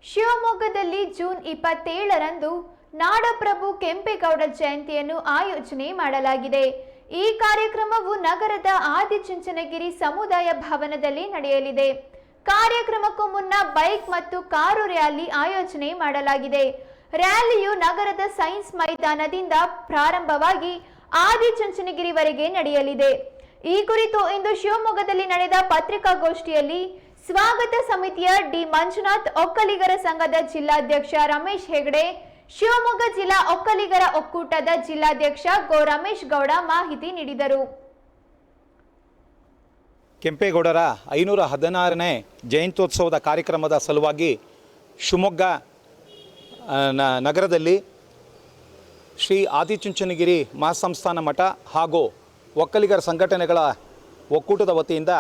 ಶಿವಮೊಗ್ಗದಲ್ಲಿ ಜೂನ್ 27ರಂದು ನಾಡಪ್ರಭು ಕೆಂಪೇಗೌಡ ಜಯಂತಿಯನ್ನು ಆಯೋಜನೆ ಮಾಡಲಾಗಿದೆ. ಈ ಕಾರ್ಯಕ್ರಮವು ನಗರದ ಆದಿಚುಂಚನಗಿರಿ ಸಮುದಾಯ ಭವನದಲ್ಲಿ ನಡೆಯಲಿದೆ. ಕಾರ್ಯಕ್ರಮಕ್ಕೂ ಮುನ್ನ ಬೈಕ್ ಮತ್ತು ಕಾರು ರ್ಯಾಲಿ ಆಯೋಜನೆ ಮಾಡಲಾಗಿದೆ. ರ್ಯಾಲಿಯು ನಗರದ ಸೈನ್ಸ್ ಮೈದಾನದಿಂದ ಪ್ರಾರಂಭವಾಗಿ ಆದಿಚುಂಚನಗಿರಿವರೆಗೆ ನಡೆಯಲಿದೆ. ಈ ಕುರಿತು ಇಂದು ಶಿವಮೊಗ್ಗದಲ್ಲಿ ನಡೆದ ಪತ್ರಿಕಾಗೋಷ್ಠಿಯಲ್ಲಿ ಸ್ವಾಗತ ಸಮಿತಿಯ ಡಿ ಮಂಜುನಾಥ್, ಒಕ್ಕಲಿಗರ ಸಂಘದ ಜಿಲ್ಲಾಧ್ಯಕ್ಷ ರಮೇಶ್ ಹೆಗಡೆ, ಶಿವಮೊಗ್ಗ ಜಿಲ್ಲಾ ಒಕ್ಕಲಿಗರ ಒಕ್ಕೂಟದ ಜಿಲ್ಲಾಧ್ಯಕ್ಷ ಗೋ ರಮೇಶ್ ಗೌಡ ಮಾಹಿತಿ ನೀಡಿದರು. ಕೆಂಪೇಗೌಡರ 516ನೇ ಜಯಂತ್ಯೋತ್ಸವದ ಕಾರ್ಯಕ್ರಮದ ಸಲುವಾಗಿ ಶಿವಮೊಗ್ಗ ನಗರದಲ್ಲಿ ಶ್ರೀ ಆದಿಚುಂಚನಗಿರಿ ಮಹಾಸಂಸ್ಥಾನ ಮಠ ಹಾಗೂ ಒಕ್ಕಲಿಗರ ಸಂಘಟನೆಗಳ ಒಕ್ಕೂಟದ ವತಿಯಿಂದ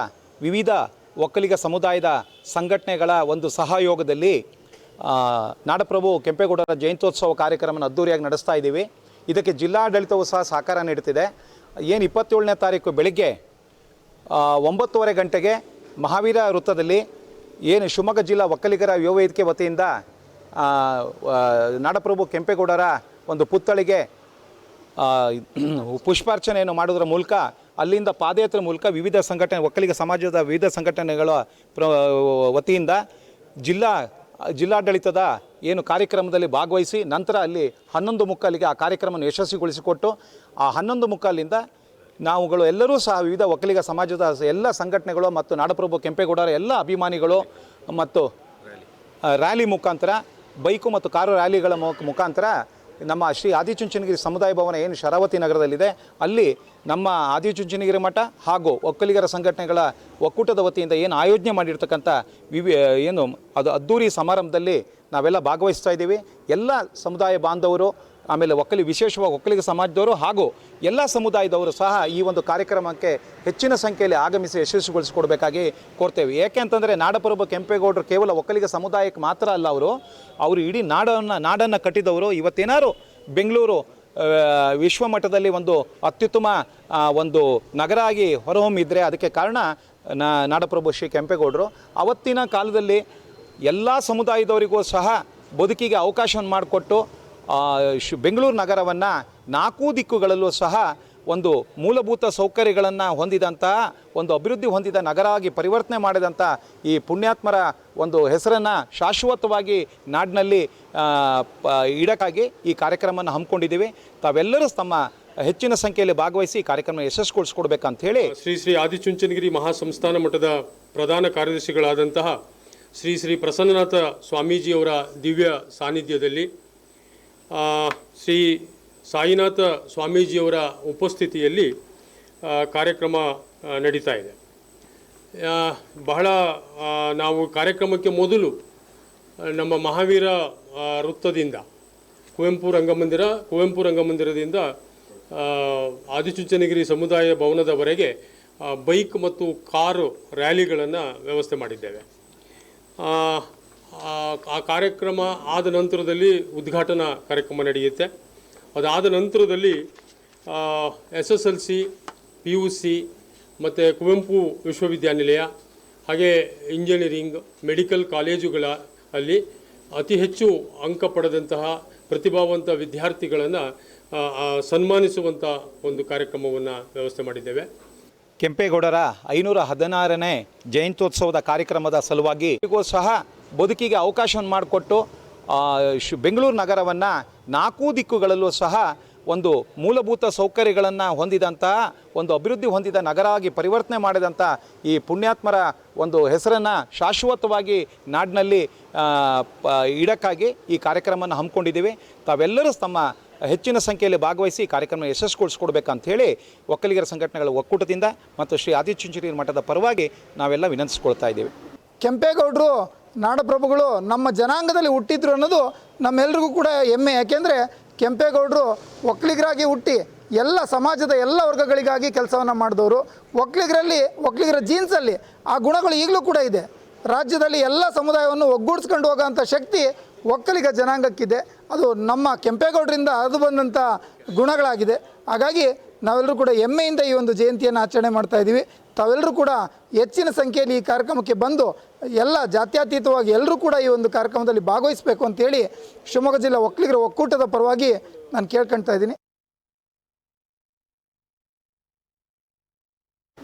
ವಿವಿಧ ಒಕ್ಕಲಿಗ ಸಮುದಾಯದ ಸಂಘಟನೆಗಳ ಒಂದು ಸಹಯೋಗದಲ್ಲಿ ನಾಡಪ್ರಭು ಕೆಂಪೇಗೌಡರ ಜಯಂತ್ಯೋತ್ಸವ ಕಾರ್ಯಕ್ರಮವನ್ನು ಅದ್ದೂರಿಯಾಗಿ ನಡೆಸ್ತಾ ಇದ್ದೀವಿ. ಇದಕ್ಕೆ ಜಿಲ್ಲಾಡಳಿತವೂ ಸಹ ಸಹಕಾರ ನೀಡುತ್ತಿದೆ. ಏನು 27ನೇ ತಾರೀಕು ಬೆಳಗ್ಗೆ 9:30 ಗಂಟೆಗೆ ಮಹಾವೀರ ವೃತ್ತದಲ್ಲಿ ಏನು ಶಿವಮೊಗ್ಗ ಜಿಲ್ಲಾ ಒಕ್ಕಲಿಗರ ಯುವ ವೇದಿಕೆ ವತಿಯಿಂದ ನಾಡಪ್ರಭು ಕೆಂಪೇಗೌಡರ ಒಂದು ಪುತ್ಥಳಿಗೆ ಪುಷ್ಪಾರ್ಚನೆಯನ್ನು ಮಾಡೋದರ ಮೂಲಕ ಅಲ್ಲಿಂದ ಪಾದಯಾತ್ರೆ ಮೂಲಕ ವಿವಿಧ ಸಂಘಟನೆ ಒಕ್ಕಲಿಗ ಸಮಾಜದ ವಿವಿಧ ಸಂಘಟನೆಗಳ ವತಿಯಿಂದ ಜಿಲ್ಲಾಡಳಿತದ ಏನು ಕಾರ್ಯಕ್ರಮದಲ್ಲಿ ಭಾಗವಹಿಸಿ ನಂತರ ಅಲ್ಲಿ 11:15ಗೆ ಆ ಕಾರ್ಯಕ್ರಮವನ್ನು ಯಶಸ್ವಿಗೊಳಿಸಿಕೊಟ್ಟು ಆ 11:15ಲಿಂದ ನಾವುಗಳು ಎಲ್ಲರೂ ಸಹ ವಿವಿಧ ಒಕ್ಕಲಿಗ ಸಮಾಜದ ಎಲ್ಲ ಸಂಘಟನೆಗಳು ಮತ್ತು ನಾಡಪ್ರಭು ಕೆಂಪೇಗೌಡರ ಎಲ್ಲ ಅಭಿಮಾನಿಗಳು ಮತ್ತು ರ್ಯಾಲಿ ಮುಖಾಂತರ ಬೈಕು ಮತ್ತು ಕಾರು ರ್ಯಾಲಿಗಳ ಮುಖಾಂತರ ನಮ್ಮ ಶ್ರೀ ಆದಿಚುಂಚನಗಿರಿ ಸಮುದಾಯ ಭವನ ಏನು ಶರಾವತಿ ನಗರದಲ್ಲಿದೆ ಅಲ್ಲಿ ನಮ್ಮ ಆದಿಚುಂಚನಗಿರಿ ಮಠ ಹಾಗೂ ಒಕ್ಕಲಿಗರ ಸಂಘಟನೆಗಳ ಒಕ್ಕೂಟದ ವತಿಯಿಂದ ಏನು ಆಯೋಜನೆ ಮಾಡಿರ್ತಕ್ಕಂಥ ಏನು ಅದು ಅದ್ದೂರಿ ಸಮಾರಂಭದಲ್ಲಿ ನಾವೆಲ್ಲ ಭಾಗವಹಿಸ್ತಾ ಇದ್ದೀವಿ. ಎಲ್ಲ ಸಮುದಾಯ ಬಾಂಧವರು, ಆಮೇಲೆ ವಿಶೇಷವಾಗಿ ಒಕ್ಕಲಿಗ ಸಮಾಜದವರು ಹಾಗೂ ಎಲ್ಲ ಸಮುದಾಯದವರು ಸಹ ಈ ಒಂದು ಕಾರ್ಯಕ್ರಮಕ್ಕೆ ಹೆಚ್ಚಿನ ಸಂಖ್ಯೆಯಲ್ಲಿ ಆಗಮಿಸಿ ಯಶಸ್ವಿಗೊಳಿಸಿಕೊಡ್ಬೇಕಾಗಿ ಕೋರ್ತೇವೆ. ಏಕೆ ಅಂತಂದರೆ ನಾಡಪ್ರಭು ಕೆಂಪೇಗೌಡರು ಕೇವಲ ಒಕ್ಕಲಿಗ ಸಮುದಾಯಕ್ಕೆ ಮಾತ್ರ ಅಲ್ಲ, ಅವರು ಇಡೀ ನಾಡನ್ನು ಕಟ್ಟಿದವರು. ಇವತ್ತೇನಾದ್ರು ಬೆಂಗಳೂರು ವಿಶ್ವಮಟ್ಟದಲ್ಲಿ ಒಂದು ಅತ್ಯುತ್ತಮ ಒಂದು ನಗರ ಆಗಿ ಹೊರಹೊಮ್ಮಿದ್ರೆ ಅದಕ್ಕೆ ಕಾರಣ ನಾಡಪ್ರಭು ಶ್ರೀ ಕೆಂಪೇಗೌಡರು. ಅವತ್ತಿನ ಕಾಲದಲ್ಲಿ ಎಲ್ಲ ಸಮುದಾಯದವರಿಗೂ ಸಹ ಬದುಕಿಗೆ ಅವಕಾಶವನ್ನು ಮಾಡಿಕೊಟ್ಟು ಬೆಂಗಳೂರು ನಗರವನ್ನು 4 ದಿಕ್ಕುಗಳಲ್ಲೂ ಸಹ ಒಂದು ಮೂಲಭೂತ ಸೌಕರ್ಯಗಳನ್ನು ಹೊಂದಿದಂತಹ ಒಂದು ಅಭಿವೃದ್ಧಿ ಹೊಂದಿದ ನಗರ ಆಗಿ ಪರಿವರ್ತನೆ ಮಾಡಿದಂಥ ಈ ಪುಣ್ಯಾತ್ಮರ ಒಂದು ಹೆಸರನ್ನು ಶಾಶ್ವತವಾಗಿ ನಾಡಿನಲ್ಲಿ ಇಡಕ್ಕಾಗಿ ಈ ಕಾರ್ಯಕ್ರಮವನ್ನು ಹಮ್ಮಿಕೊಂಡಿದ್ದೀವಿ. ತಾವೆಲ್ಲರೂ ತಮ್ಮ ಹೆಚ್ಚಿನ ಸಂಖ್ಯೆಯಲ್ಲಿ ಭಾಗವಹಿಸಿ ಈ ಕಾರ್ಯಕ್ರಮ ಯಶಸ್ವಿಗೊಳಿಸ್ಕೊಡ್ಬೇಕಂತ ಹೇಳಿ ಶ್ರೀ ಆದಿಚುಂಚನಗಿರಿ ಮಹಾಸಂಸ್ಥಾನ ಮಠದ ಪ್ರಧಾನ ಕಾರ್ಯದರ್ಶಿಗಳಾದಂತಹ ಶ್ರೀ ಪ್ರಸನ್ನನಾಥ ಸ್ವಾಮೀಜಿಯವರ ದಿವ್ಯ ಸಾನ್ನಿಧ್ಯದಲ್ಲಿ ಶ್ರೀ ಸಾಯಿನಾಥ ಸ್ವಾಮೀಜಿಯವರ ಉಪಸ್ಥಿತಿಯಲ್ಲಿ ಕಾರ್ಯಕ್ರಮ ನಡೀತಾ ಇದೆ. ಬಹಳ ನಾವು ಕಾರ್ಯಕ್ರಮಕ್ಕೆ ಮೊದಲು ನಮ್ಮ ಮಹಾವೀರ ವೃತ್ತದಿಂದ ಕುವೆಂಪು ರಂಗಮಂದಿರದಿಂದ ಆದಿಚುಂಚನಗಿರಿ ಸಮುದಾಯ ಭವನದವರೆಗೆ ಬೈಕ್ ಮತ್ತು ಕಾರು ರ್ಯಾಲಿಗಳನ್ನು ವ್ಯವಸ್ಥೆ ಮಾಡಿದ್ದೇವೆ. ಆ ಕಾರ್ಯಕ್ರಮ ಆದ ನಂತರದಲ್ಲಿ ಉದ್ಘಾಟನಾ ಕಾರ್ಯಕ್ರಮ ನಡೆಯುತ್ತೆ. ಅದಾದ ನಂತರದಲ್ಲಿ SSLC, PUC ಮತ್ತು ಕುವೆಂಪು ವಿಶ್ವವಿದ್ಯಾನಿಲಯ ಹಾಗೆ ಇಂಜಿನಿಯರಿಂಗ್, ಮೆಡಿಕಲ್ ಕಾಲೇಜುಗಳ ಅಲ್ಲಿ ಅತಿ ಹೆಚ್ಚು ಅಂಕ ಪಡೆದಂತಹ ಪ್ರತಿಭಾವಂತ ವಿದ್ಯಾರ್ಥಿಗಳನ್ನು ಸನ್ಮಾನಿಸುವಂಥ ಒಂದು ಕಾರ್ಯಕ್ರಮವನ್ನು ವ್ಯವಸ್ಥೆ ಮಾಡಿದ್ದೇವೆ. ಕೆಂಪೇಗೌಡರ 516ನೇ ಜಯಂತ್ಯೋತ್ಸವದ ಕಾರ್ಯಕ್ರಮದ ಸಲುವಾಗಿ ಸಹ ಬದುಕಿಗೆ ಅವಕಾಶವನ್ನು ಮಾಡಿಕೊಟ್ಟು ಬೆಂಗಳೂರು ನಗರವನ್ನು 4 ದಿಕ್ಕುಗಳಲ್ಲೂ ಸಹ ಒಂದು ಮೂಲಭೂತ ಸೌಕರ್ಯಗಳನ್ನು ಹೊಂದಿದಂತಹ ಒಂದು ಅಭಿವೃದ್ಧಿ ಹೊಂದಿದ ನಗರ ಆಗಿ ಪರಿವರ್ತನೆ ಮಾಡಿದಂಥ ಈ ಪುಣ್ಯಾತ್ಮರ ಒಂದು ಹೆಸರನ್ನು ಶಾಶ್ವತವಾಗಿ ನಾಡಿನಲ್ಲಿ ಇಡಕ್ಕಾಗಿ ಈ ಕಾರ್ಯಕ್ರಮವನ್ನು ಹಮ್ಮಿಕೊಂಡಿದ್ದೀವಿ. ತಾವೆಲ್ಲರೂ ತಮ್ಮ ಹೆಚ್ಚಿನ ಸಂಖ್ಯೆಯಲ್ಲಿ ಭಾಗವಹಿಸಿ ಈ ಕಾರ್ಯಕ್ರಮ ಯಶಸ್ವಿಗೊಳಿಸ್ಕೊಡ್ಬೇಕಂತ ಹೇಳಿ ಒಕ್ಕಲಿಗರ ಸಂಘಟನೆಗಳ ಒಕ್ಕೂಟದಿಂದ ಮತ್ತು ಶ್ರೀ ಆದಿಚುಂಚನಗಿರಿ ಮಠದ ಪರವಾಗಿ ನಾವೆಲ್ಲ ವಿನಂತಿಸ್ಕೊಳ್ತಾ ಇದ್ದೀವಿ. ಕೆಂಪೇಗೌಡರು ನಾಡಪ್ರಭುಗಳು ನಮ್ಮ ಜನಾಂಗದಲ್ಲಿ ಹುಟ್ಟಿದ್ರು ಅನ್ನೋದು ನಮ್ಮೆಲ್ರಿಗೂ ಕೂಡ ಹೆಮ್ಮೆ. ಯಾಕೆಂದರೆ ಕೆಂಪೇಗೌಡರು ಒಕ್ಕಲಿಗರಾಗಿ ಹುಟ್ಟಿ ಎಲ್ಲ ಸಮಾಜದ ಎಲ್ಲ ವರ್ಗಗಳಿಗಾಗಿ ಕೆಲಸವನ್ನು ಮಾಡಿದವರು. ಒಕ್ಕಲಿಗರ ಜೀನ್ಸಲ್ಲಿ ಆ ಗುಣಗಳು ಈಗಲೂ ಕೂಡ ಇದೆ. ರಾಜ್ಯದಲ್ಲಿ ಎಲ್ಲ ಸಮುದಾಯವನ್ನು ಒಗ್ಗೂಡಿಸ್ಕೊಂಡು ಹೋಗೋಂಥ ಶಕ್ತಿ ಒಕ್ಕಲಿಗ ಜನಾಂಗಕ್ಕಿದೆ. ಅದು ನಮ್ಮ ಕೆಂಪೇಗೌಡರಿಂದ ಹರಿದು ಬಂದಂಥ ಗುಣಗಳಾಗಿದೆ. ಹಾಗಾಗಿ ನಾವೆಲ್ಲರೂ ಕೂಡ ಹೆಮ್ಮೆಯಿಂದ ಈ ಒಂದು ಜಯಂತಿಯನ್ನು ಆಚರಣೆ ಮಾಡ್ತಾ ಇದ್ದೀವಿ. ತಾವೆಲ್ಲರೂ ಕೂಡ ಹೆಚ್ಚಿನ ಸಂಖ್ಯೆಯಲ್ಲಿ ಈ ಕಾರ್ಯಕ್ರಮಕ್ಕೆ ಬಂದು ಎಲ್ಲ ಜಾತ್ಯತೀತವಾಗಿ ಎಲ್ಲರೂ ಕೂಡ ಈ ಒಂದು ಕಾರ್ಯಕ್ರಮದಲ್ಲಿ ಭಾಗವಹಿಸಬೇಕು ಅಂತೇಳಿ ಶಿವಮೊಗ್ಗ ಜಿಲ್ಲಾ ಒಕ್ಕಲಿಗರ ಒಕ್ಕೂಟದ ಪರವಾಗಿ ನಾನು ಕೇಳ್ಕೊಳ್ತಾ ಇದ್ದೀನಿ.